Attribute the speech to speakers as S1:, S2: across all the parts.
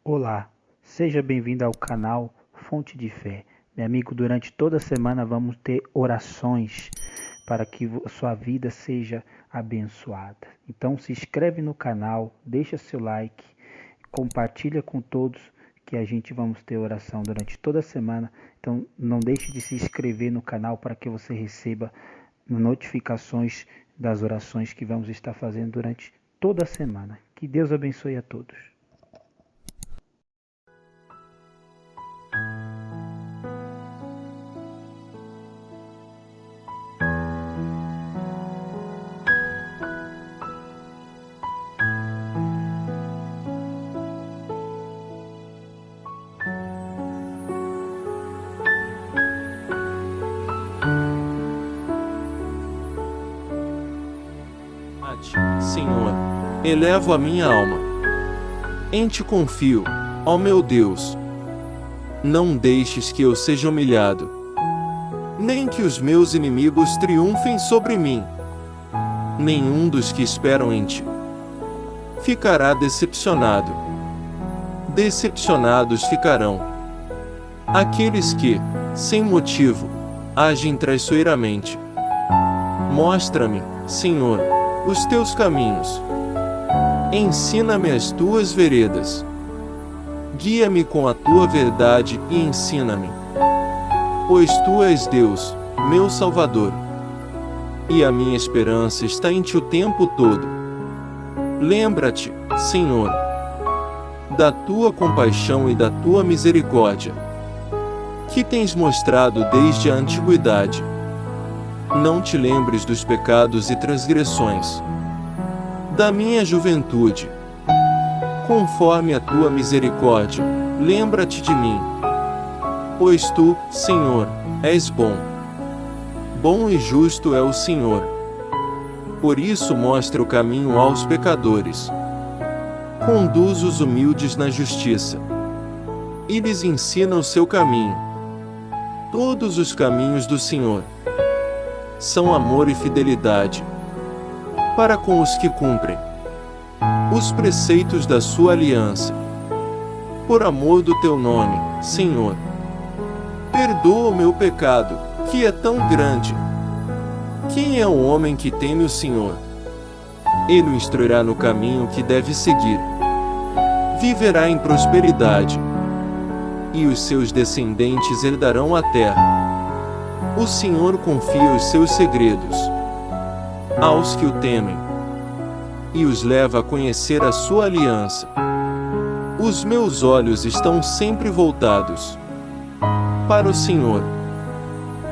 S1: Olá, seja bem-vindo ao canal Fonte de Fé. Meu amigo, durante toda a semana vamos ter orações para que sua vida seja abençoada. Então se inscreve no canal, deixa seu like, compartilha com todos que a gente vamos ter oração durante toda a semana. Então não deixe de se inscrever no canal para que você receba notificações das orações que vamos estar fazendo durante toda a semana. Que Deus abençoe a todos.
S2: Senhor, elevo a minha alma. Em ti confio, ó meu Deus. Não deixes que eu seja humilhado, nem que os meus inimigos triunfem sobre mim. Nenhum dos que esperam em ti ficará decepcionado. Decepcionados ficarão aqueles que, sem motivo, agem traiçoeiramente. Mostra-me, Senhor, os teus caminhos. Ensina-me as tuas veredas. Guia-me com a tua verdade e ensina-me. Pois tu és Deus, meu Salvador, e a minha esperança está em ti o tempo todo. Lembra-te, Senhor, da tua compaixão e da tua misericórdia, que tens mostrado desde a antiguidade. Não te lembres dos pecados e transgressões da minha juventude. Conforme a tua misericórdia, lembra-te de mim. Pois tu, Senhor, és bom. Bom e justo é o Senhor. Por isso mostra o caminho aos pecadores. Conduz os humildes na justiça, e lhes ensina o seu caminho. Todos os caminhos do Senhor são amor e fidelidade para com os que cumprem os preceitos da sua aliança. Por amor do teu nome, Senhor, perdoa o meu pecado, que é tão grande. Quem é o homem que teme o Senhor? Ele o instruirá no caminho que deve seguir. Viverá em prosperidade, e os seus descendentes herdarão a terra. O Senhor confia os seus segredos aos que o temem, e os leva a conhecer a sua aliança. Os meus olhos estão sempre voltados para o Senhor,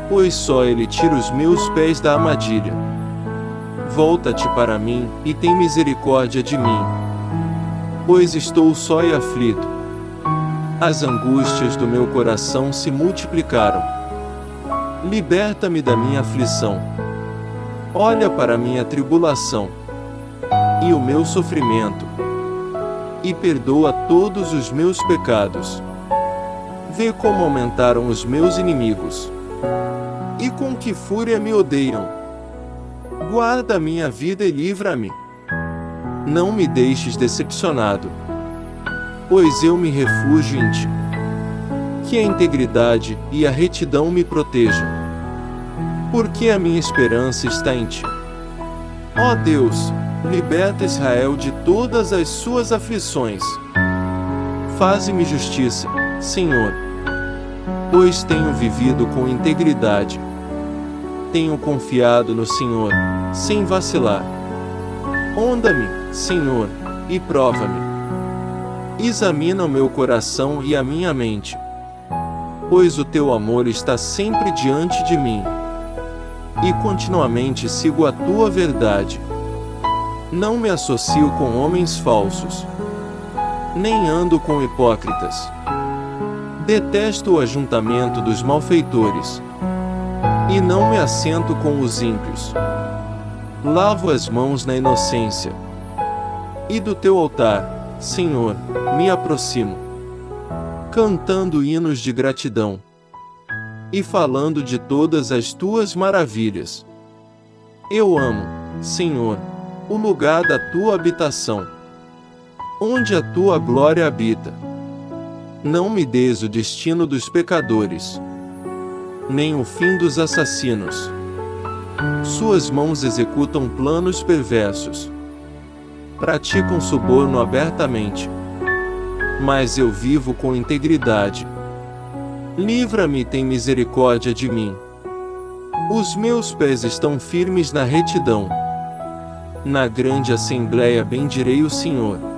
S2: pois só Ele tira os meus pés da armadilha. Volta-te para mim e tem misericórdia de mim, pois estou só e aflito. As angústias do meu coração se multiplicaram. Liberta-me da minha aflição. Olha para minha tribulação e o meu sofrimento, e perdoa todos os meus pecados. Vê como aumentaram os meus inimigos, e com que fúria me odeiam. Guarda a minha vida e livra-me. Não me deixes decepcionado, pois eu me refugio em ti. Que a integridade e a retidão me protejam, porque a minha esperança está em ti. Ó Deus, liberta Israel de todas as suas aflições. Faze-me justiça, Senhor, pois tenho vivido com integridade. Tenho confiado no Senhor, sem vacilar. Onda-me, Senhor, e prova-me. Examina o meu coração e a minha mente, pois o teu amor está sempre diante de mim, e continuamente sigo a tua verdade. Não me associo com homens falsos, nem ando com hipócritas. Detesto o ajuntamento dos malfeitores, e não me assento com os ímpios. Lavo as mãos na inocência, e do teu altar, Senhor, me aproximo, cantando hinos de gratidão e falando de todas as tuas maravilhas. Eu amo, Senhor, o lugar da tua habitação, onde a tua glória habita. Não me dês o destino dos pecadores, nem o fim dos assassinos. Suas mãos executam planos perversos, praticam suborno abertamente, mas eu vivo com integridade. Livra-me e tem misericórdia de mim. Os meus pés estão firmes na retidão. Na grande assembleia bendirei o Senhor.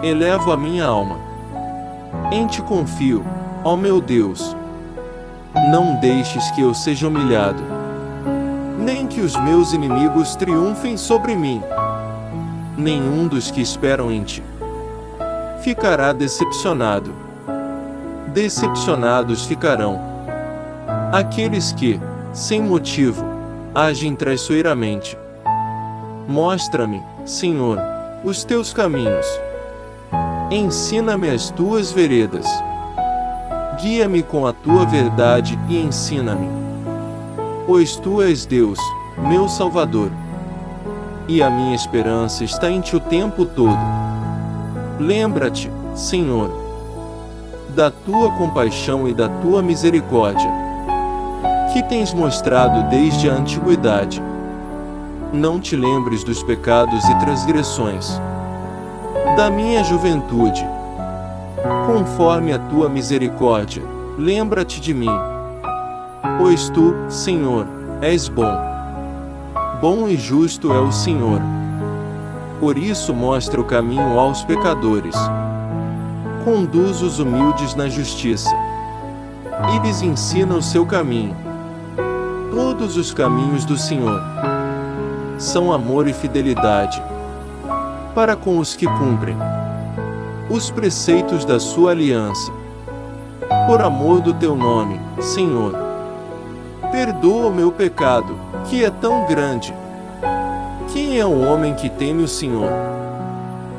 S2: elevo a minha alma. Em ti confio, ó meu Deus. Não deixes que eu seja humilhado, nem que os meus inimigos triunfem sobre mim. Nenhum dos que esperam em ti ficará decepcionado. Decepcionados ficarão aqueles que, sem motivo, agem traiçoeiramente. Mostra-me, Senhor, os teus caminhos. Ensina-me as tuas veredas. Guia-me com a tua verdade e ensina-me. Pois tu és Deus, meu Salvador, e a minha esperança está em ti o tempo todo. Lembra-te, Senhor, da tua compaixão e da tua misericórdia, que tens mostrado desde a antiguidade. Não te lembres dos pecados e transgressões da minha juventude. Conforme a tua misericórdia, lembra-te de mim. Pois tu, Senhor, és bom. Bom e justo é o Senhor. Por isso mostra o caminho aos pecadores. Conduz os humildes na justiça e lhes ensina o seu caminho. Todos os caminhos do Senhor são amor e fidelidade para com os que cumprem os preceitos da sua aliança. Por amor do teu nome, Senhor, perdoa o meu pecado, que é tão grande. Quem é o homem que teme o Senhor?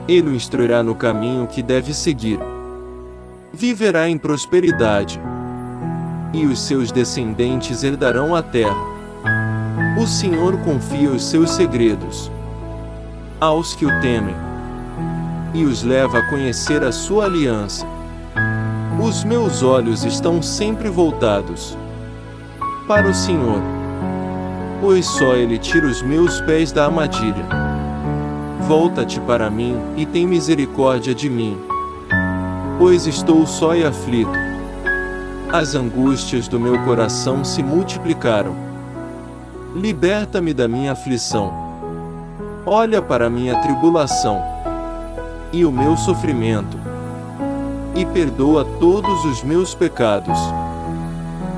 S2: Ele o instruirá no caminho que deve seguir. Viverá em prosperidade, e os seus descendentes herdarão a terra. O Senhor confia os seus segredos aos que o temem, e os leva a conhecer a sua aliança. Os meus olhos estão sempre voltados para o Senhor, pois só Ele tira os meus pés da armadilha. Volta-te para mim e tem misericórdia de mim, pois estou só e aflito. As angústias do meu coração se multiplicaram. Liberta-me da minha aflição. Olha para minha tribulação e o meu sofrimento, e perdoa todos os meus pecados.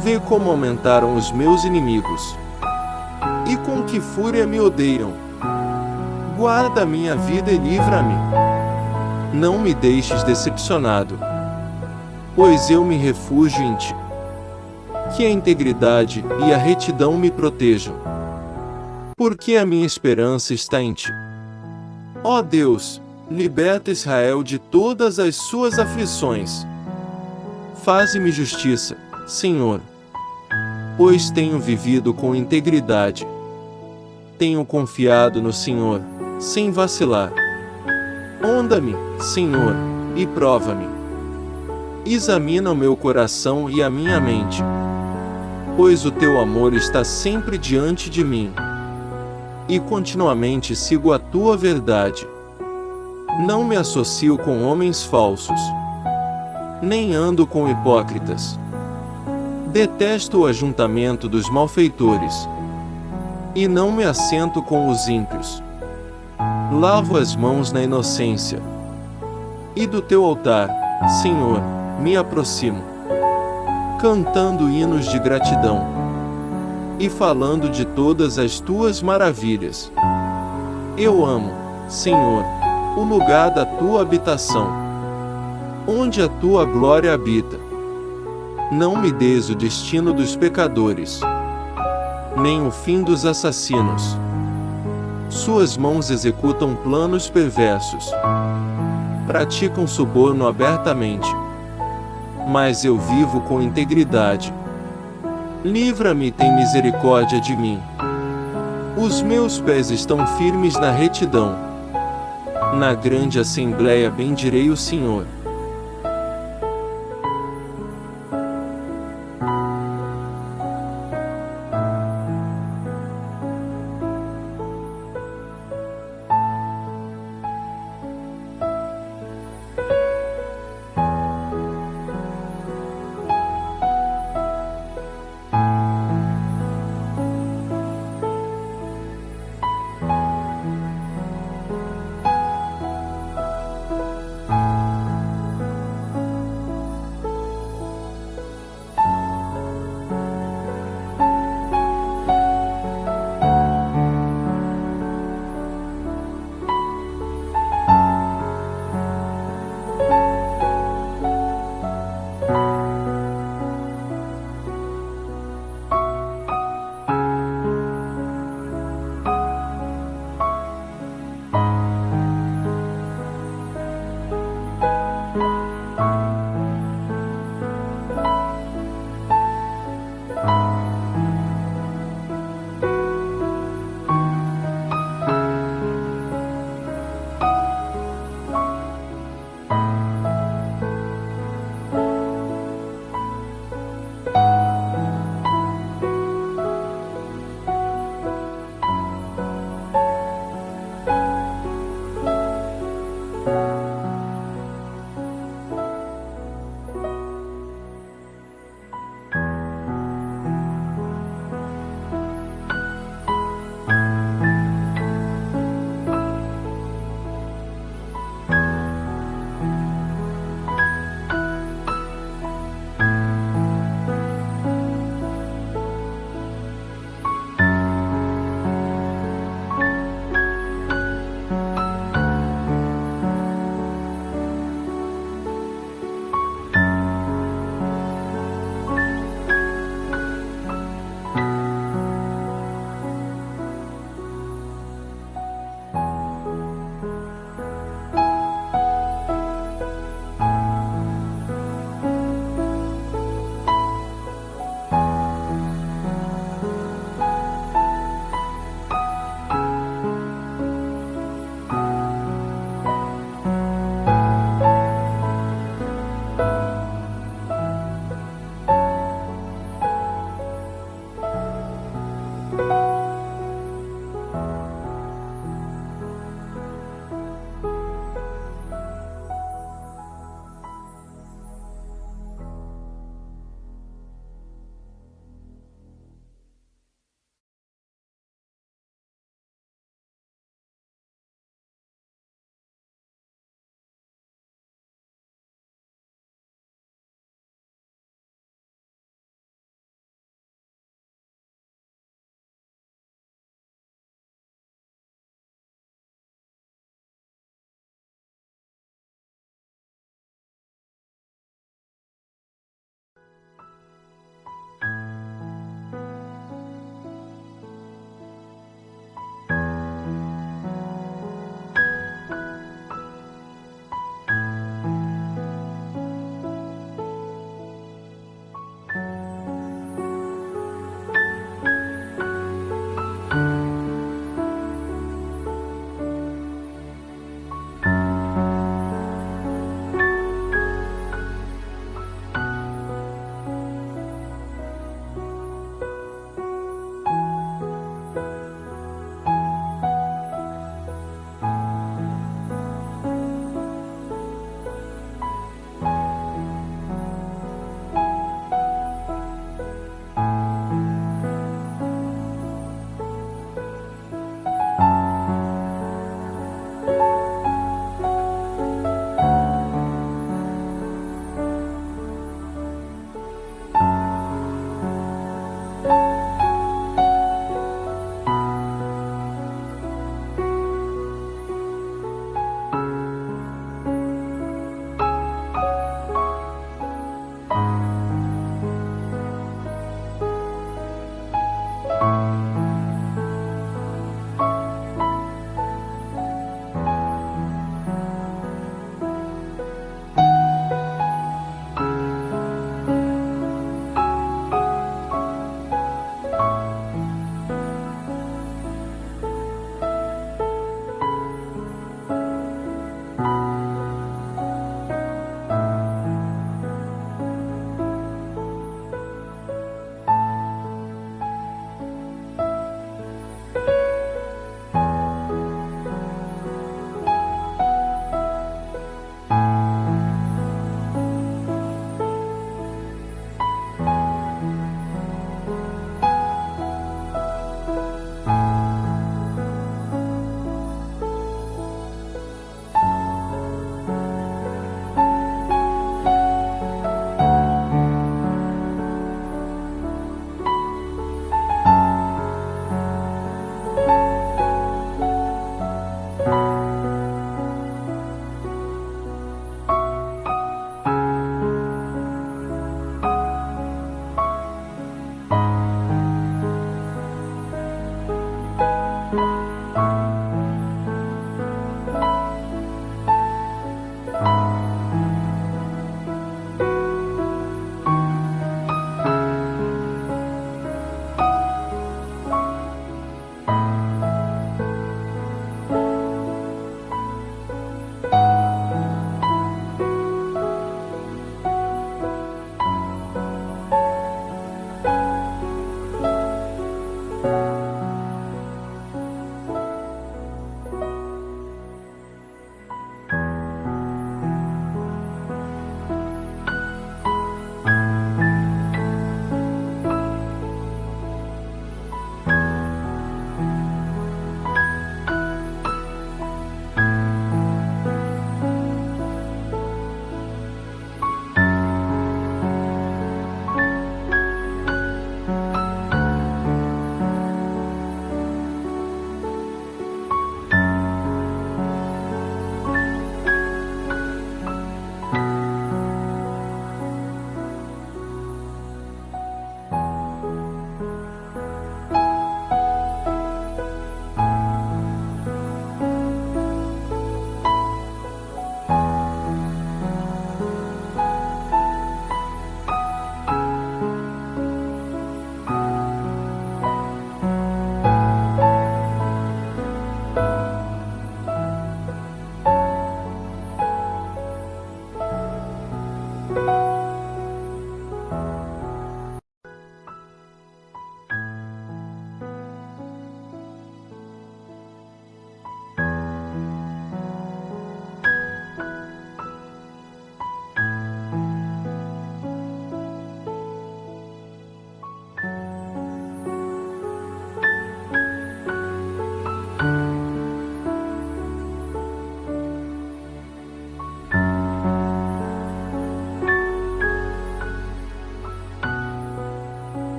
S2: Vê como aumentaram os meus inimigos, e com que fúria me odeiam. Guarda a minha vida e livra-me. Não me deixes decepcionado, pois eu me refugio em ti. Que a integridade e a retidão me protejam, porque a minha esperança está em ti. Ó Deus, liberta Israel de todas as suas aflições. Faze-me justiça, Senhor, pois tenho vivido com integridade. Tenho confiado no Senhor, sem vacilar. Sonda-me, Senhor, e prova-me. Examina o meu coração e a minha mente, pois o teu amor está sempre diante de mim, e continuamente sigo a tua verdade. Não me associo com homens falsos, nem ando com hipócritas. Detesto o ajuntamento dos malfeitores, e não me assento com os ímpios. Lavo as mãos na inocência, e do teu altar, Senhor, me aproximo, cantando hinos de gratidão e falando de todas as tuas maravilhas. Eu amo, Senhor, o lugar da tua habitação, onde a tua glória habita. Não me des o destino dos pecadores, nem o fim dos assassinos. Suas mãos executam planos perversos, praticam suborno abertamente. Mas eu vivo com integridade. Livra-me e tem misericórdia de mim. Os meus pés estão firmes na retidão. Na grande assembleia bendirei o Senhor.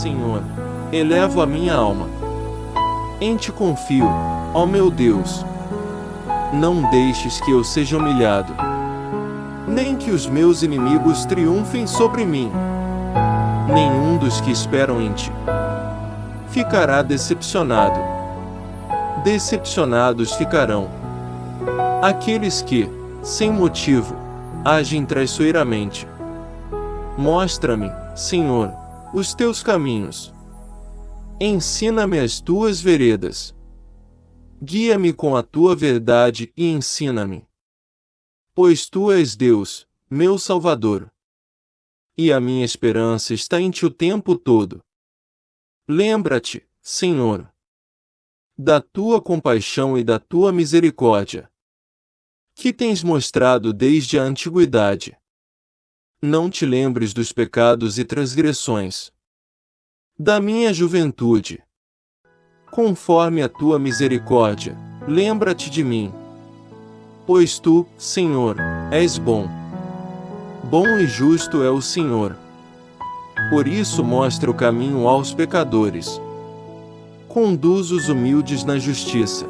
S2: Senhor, elevo a minha alma. Em ti confio, ó meu Deus. Não deixes que eu seja humilhado, nem que os meus inimigos triunfem sobre mim. Nenhum dos que esperam em ti ficará decepcionado. Decepcionados ficarão aqueles que, sem motivo, agem traiçoeiramente. Mostra-me, Senhor, os teus caminhos. Ensina-me as tuas veredas. Guia-me com a tua verdade e ensina-me. Pois tu és Deus, meu Salvador. E a minha esperança está em ti o tempo todo. Lembra-te, Senhor, da tua compaixão e da tua misericórdia, que tens mostrado desde a antiguidade. Não te lembres dos pecados e transgressões da minha juventude. Conforme a tua misericórdia, lembra-te de mim. Pois tu, Senhor, és bom. Bom e justo é o Senhor. Por isso mostra o caminho aos pecadores. Conduz os humildes na justiça.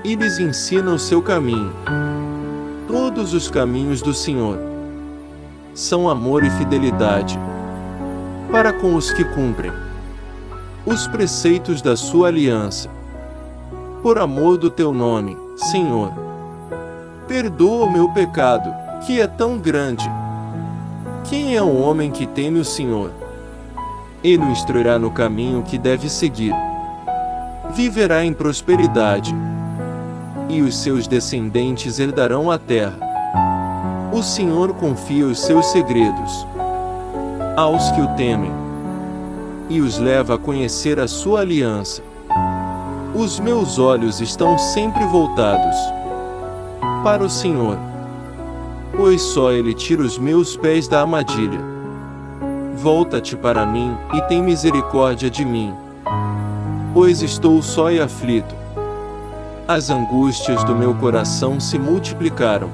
S2: E lhes ensina o seu caminho. Todos os caminhos do Senhor são amor e fidelidade para com os que cumprem os preceitos da sua aliança. Por amor do teu nome, Senhor, perdoa o meu pecado, que é tão grande. Quem é o homem que teme o Senhor? Ele o instruirá no caminho que deve seguir. Viverá em prosperidade, e os seus descendentes herdarão a terra. O Senhor confia os seus segredos aos que o temem, e os leva a conhecer a sua aliança. Os meus olhos estão sempre voltados para o Senhor, pois só Ele tira os meus pés da armadilha. Volta-te para mim e tem misericórdia de mim, pois estou só e aflito. As angústias do meu coração se multiplicaram.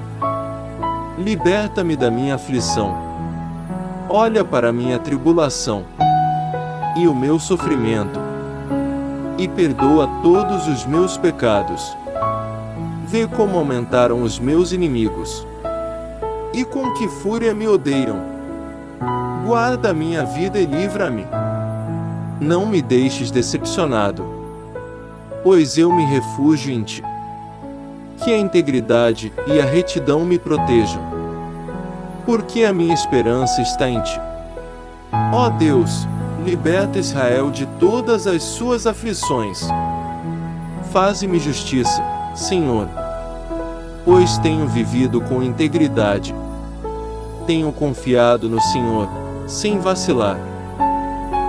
S2: Liberta-me da minha aflição. Olha para a minha tribulação e o meu sofrimento, e perdoa todos os meus pecados. Vê como aumentaram os meus inimigos, e com que fúria me odeiam. Guarda a minha vida e livra-me. Não me deixes decepcionado, pois eu me refugio em ti. Que a integridade e a retidão me protejam, porque a minha esperança está em ti. Ó Deus, liberta Israel de todas as suas aflições. Faze-me justiça, Senhor, pois tenho vivido com integridade. Tenho confiado no Senhor, sem vacilar.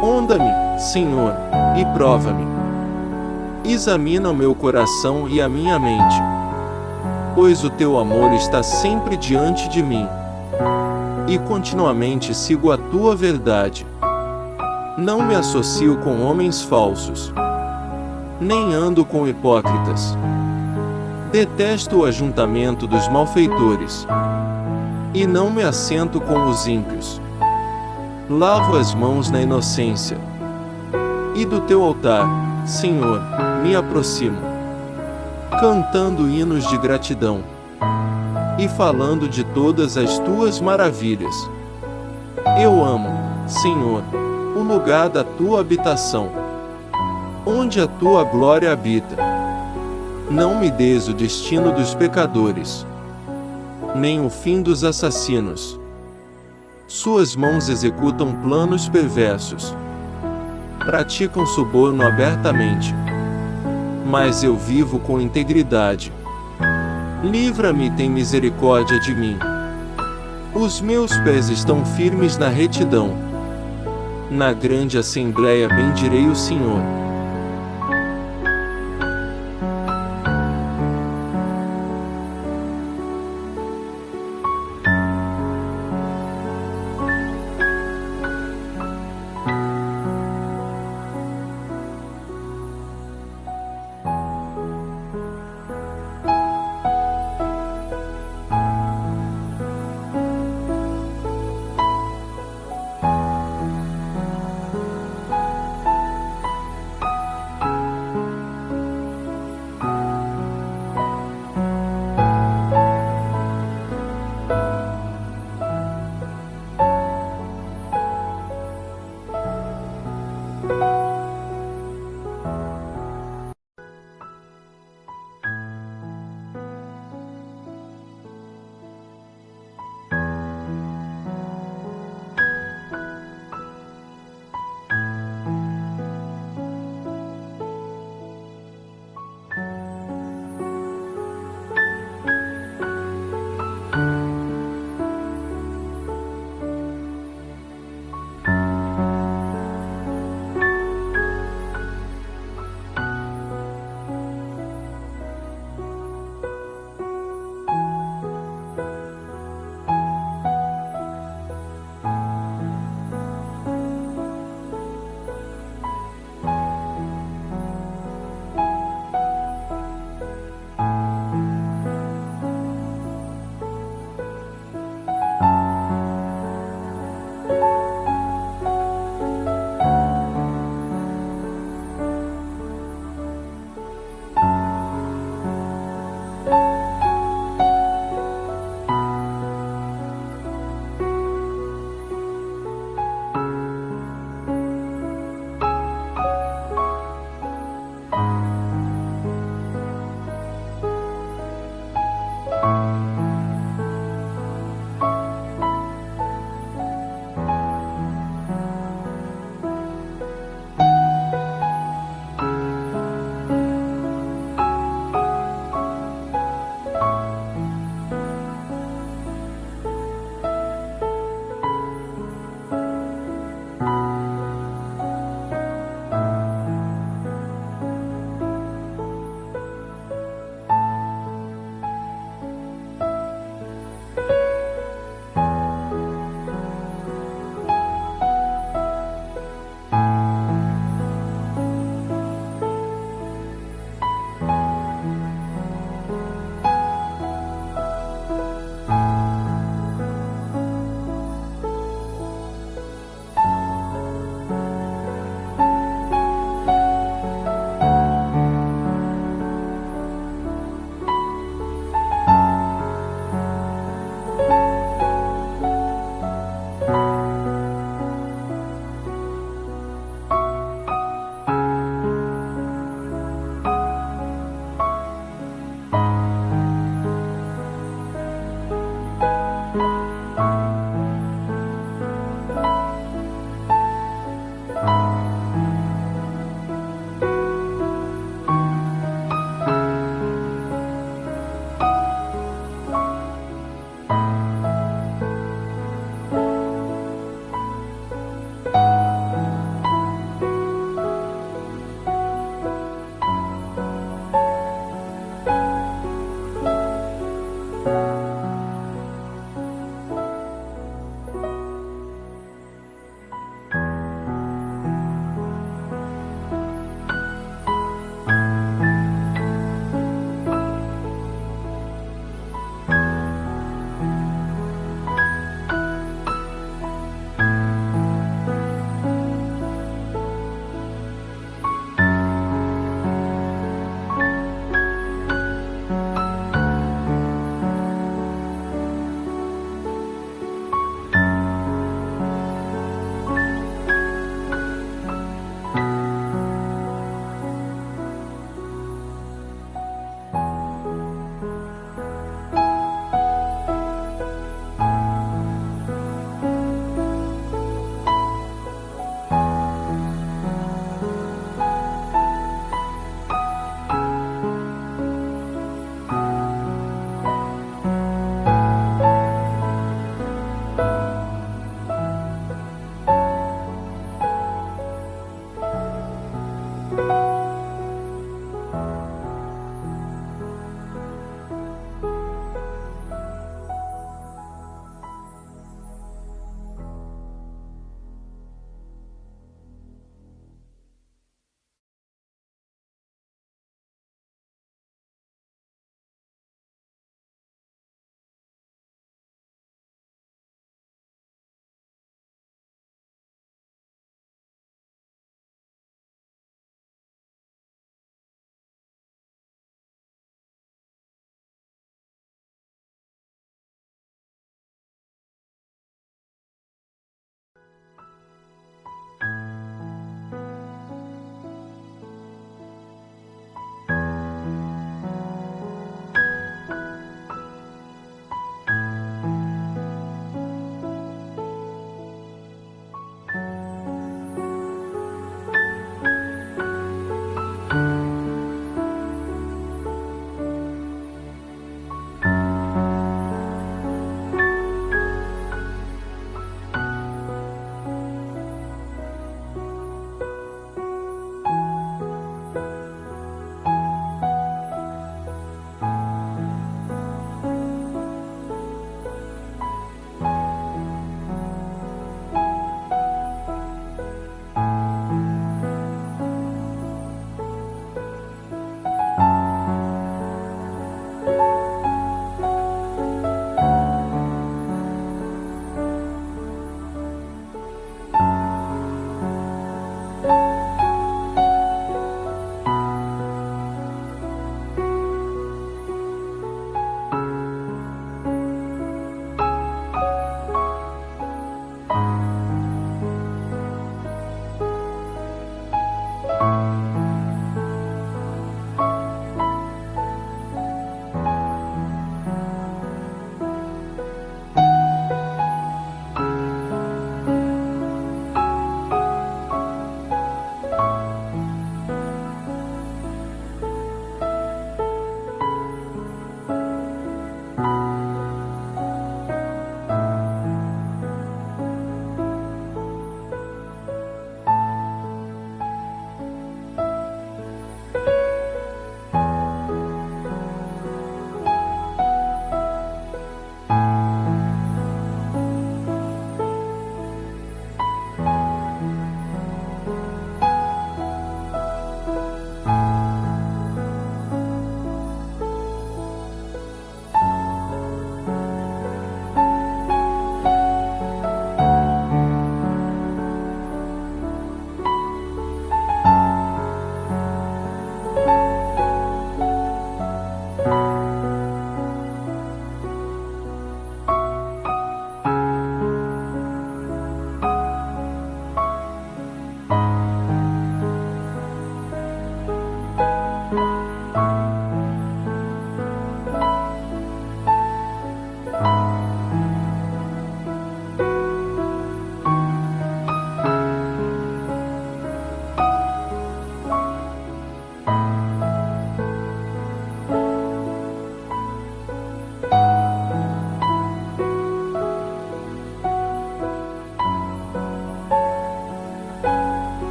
S2: Onda-me, Senhor, e prova-me. Examina o meu coração e a minha mente, pois o teu amor está sempre diante de mim, e continuamente sigo a tua verdade. Não me associo com homens falsos, nem ando com hipócritas. Detesto o ajuntamento dos malfeitores, e não me assento com os ímpios. Lavo as mãos na inocência, e do teu altar, Senhor, me aproximo, cantando hinos de gratidão e falando de todas as tuas maravilhas. Eu amo, Senhor, o lugar da tua habitação, onde a tua glória habita. Não me des o destino dos pecadores, nem o fim dos assassinos. Suas mãos executam planos perversos, praticam suborno abertamente. Mas eu vivo com integridade. Livra-me e tem misericórdia de mim. Os meus pés estão firmes na retidão. Na grande assembleia bendirei o Senhor.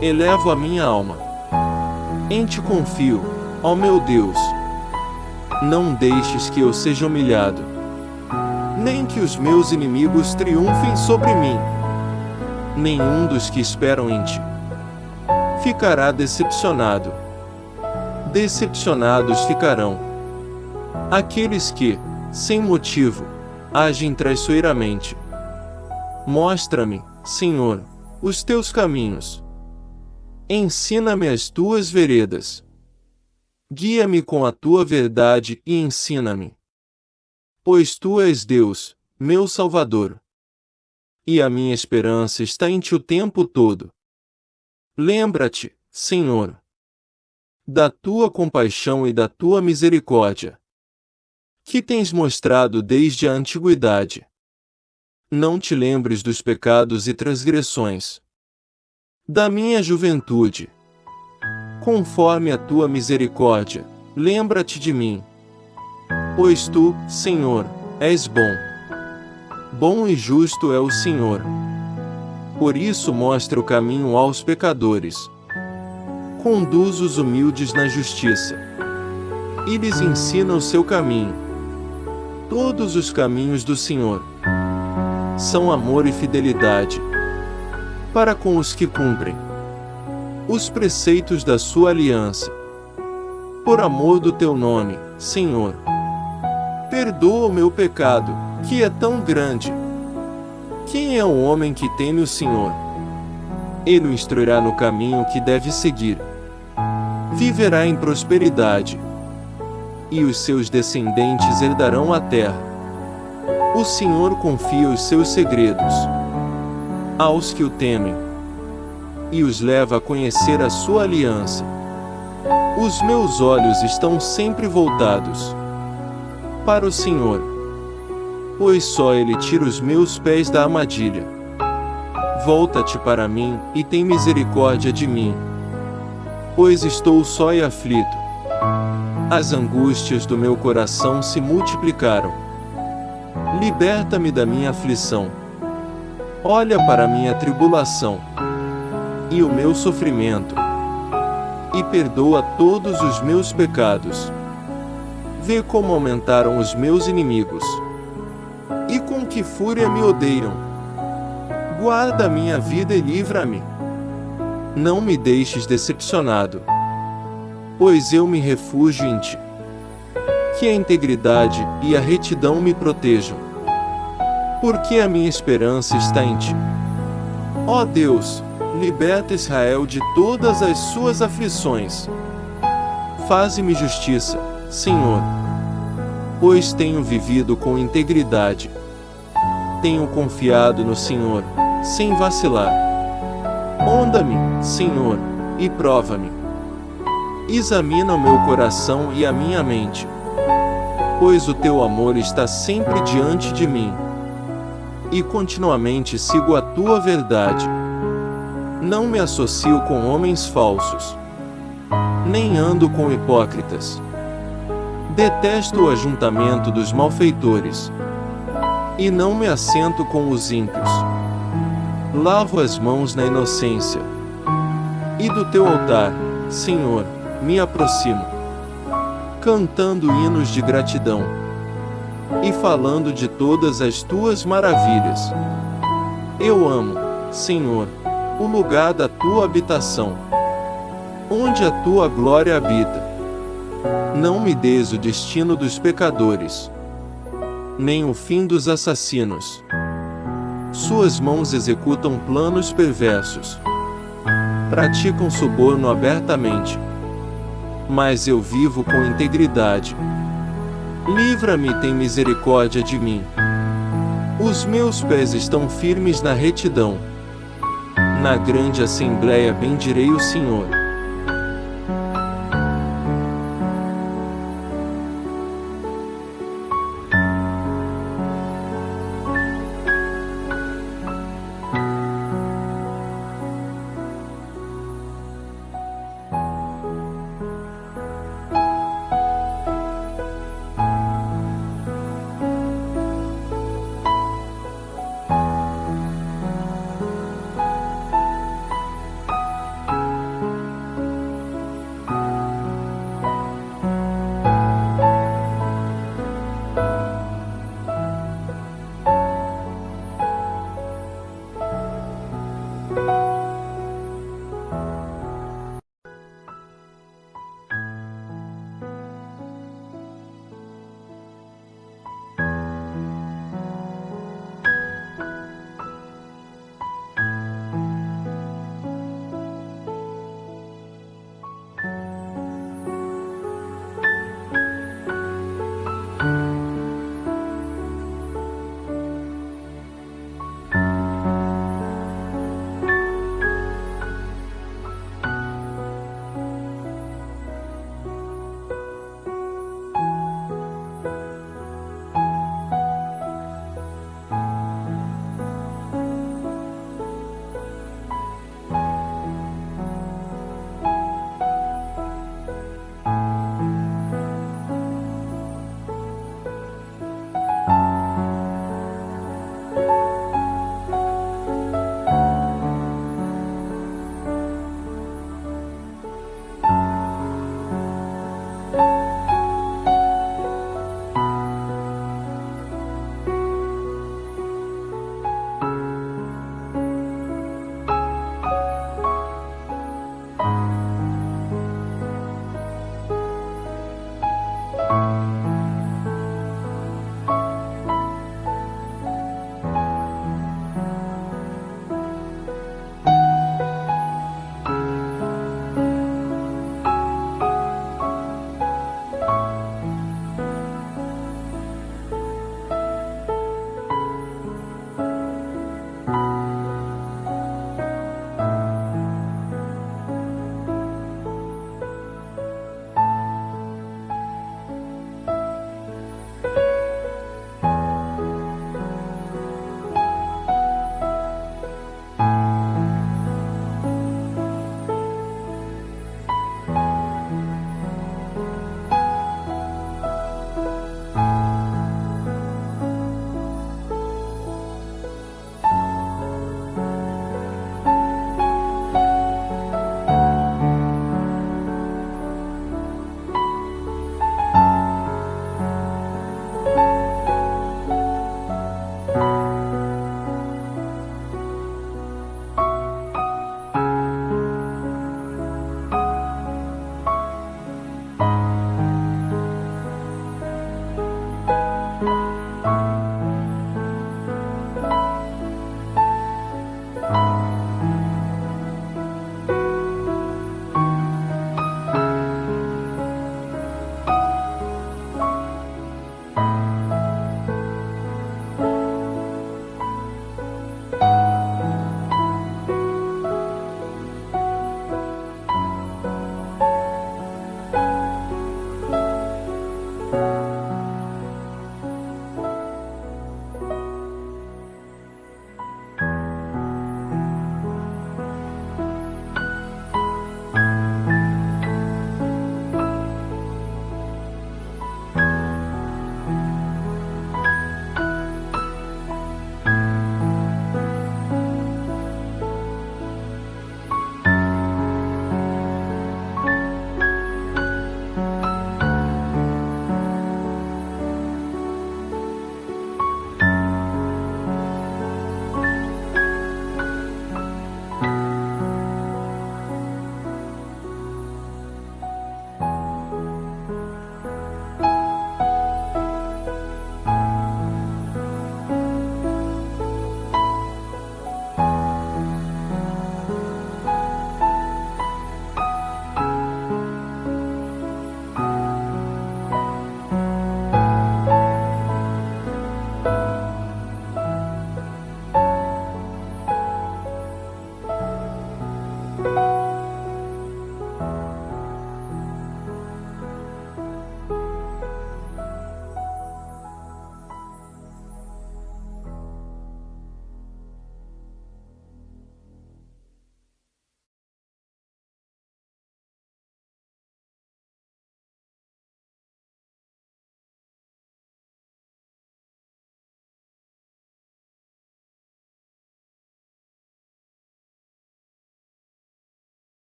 S2: elevo a minha alma. Em ti confio, ó meu Deus. Não deixes que eu seja humilhado, nem que os meus inimigos triunfem sobre mim. Nenhum dos que esperam em ti ficará decepcionado. Decepcionados ficarão aqueles que, sem motivo, agem traiçoeiramente. Mostra-me, Senhor, os teus caminhos. Ensina-me as tuas veredas. Guia-me com a tua verdade e ensina-me. Pois tu és Deus, meu Salvador. E a minha esperança está em ti o tempo todo. Lembra-te, Senhor, da tua compaixão e da tua misericórdia, que tens mostrado desde a antiguidade. Não te lembres dos pecados e transgressões da minha juventude. Conforme a tua misericórdia, lembra-te de mim. Pois tu, Senhor, és bom. Bom e justo é o Senhor. Por isso mostra o caminho aos pecadores. Conduz os humildes na justiça e lhes ensina o seu caminho. Todos os caminhos do Senhor são amor e fidelidade para com os que cumprem os preceitos da sua aliança. Por amor do teu nome, Senhor, perdoa o meu pecado, que é tão grande. Quem é o homem que teme o Senhor? Ele o instruirá no caminho que deve seguir. Viverá em prosperidade, e os seus descendentes herdarão a terra. O Senhor confia os seus segredos aos que o temem, e os leva a conhecer a sua aliança. Os meus olhos estão sempre voltados para o Senhor, pois só Ele tira os meus pés da armadilha. Volta-te para mim e tem misericórdia de mim, pois estou só e aflito. As angústias do meu coração se multiplicaram. Liberta-me da minha aflição. Olha para a minha tribulação e o meu sofrimento, e perdoa todos os meus pecados. Vê como aumentaram os meus inimigos, e com que fúria me odeiam. Guarda a minha vida e livra-me. Não me deixes decepcionado, pois eu me refugio em ti. Que a integridade e a retidão me protejam, porque a minha esperança está em ti. Ó Deus, liberta Israel de todas as suas aflições. Faze-me justiça, Senhor, pois tenho vivido com integridade. Tenho confiado no Senhor, sem vacilar. Sonda-me, Senhor, e prova-me. Examina o meu coração e a minha mente, pois o teu amor está sempre diante de mim, e continuamente sigo a tua verdade. Não me associo com homens falsos, nem ando com hipócritas. Detesto o ajuntamento dos malfeitores, e não me assento com os ímpios. Lavo as mãos na inocência, e do teu altar, Senhor, me aproximo, cantando hinos de gratidão e falando de todas as tuas maravilhas. Eu amo, Senhor, o lugar da tua habitação, onde a tua glória habita. Não me des o destino dos pecadores, nem o fim dos assassinos. Suas mãos executam planos perversos, praticam suborno abertamente, mas eu vivo com integridade. Livra-me e tem misericórdia de mim. Os meus pés estão firmes na retidão. Na grande assembleia bendirei o Senhor.